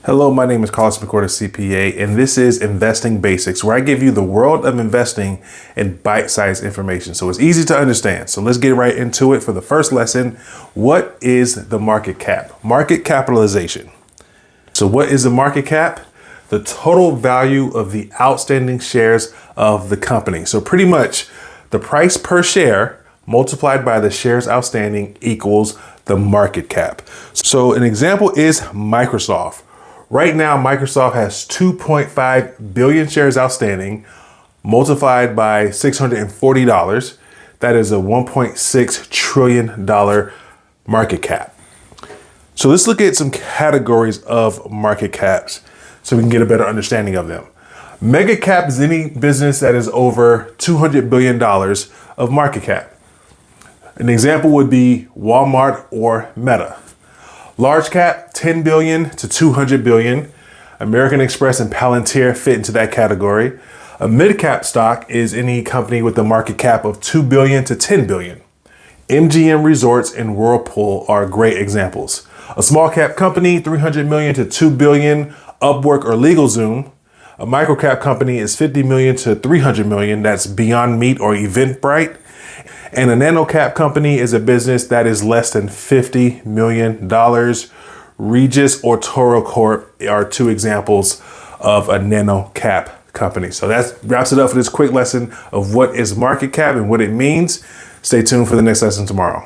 Hello, my name is Carlos McCord, CPA, and this is Investing Basics, where I give you the world of investing in bite-sized information. So it's easy to understand. So let's get right into it for the first lesson. What is the market cap? Market capitalization. So what is the market cap? The total value of the outstanding shares of the company. So pretty much the price per share multiplied by the shares outstanding equals the market cap. So an example is Microsoft. Right now, Microsoft has 2.5 billion shares outstanding, multiplied by $640. That is a $1.6 trillion market cap. So let's look at some categories of market caps so we can get a better understanding of them. Mega cap is any business that is over $200 billion of market cap. An example would be Walmart or Meta. Large cap, 10 billion to 200 billion. American Express and Palantir fit into that category. A mid-cap stock is any company with a market cap of 2 billion to 10 billion. MGM Resorts and Whirlpool are great examples. A small cap company, 300 million to 2 billion, Upwork or LegalZoom. A micro cap company is 50 million to 300 million. That's Beyond Meat or Eventbrite. And a nano cap company is a business that is less than $50 million. Regis or Toro Corp are two examples of a nano cap company. So that wraps it up for this quick lesson of what is market cap and what it means. Stay tuned for the next lesson tomorrow.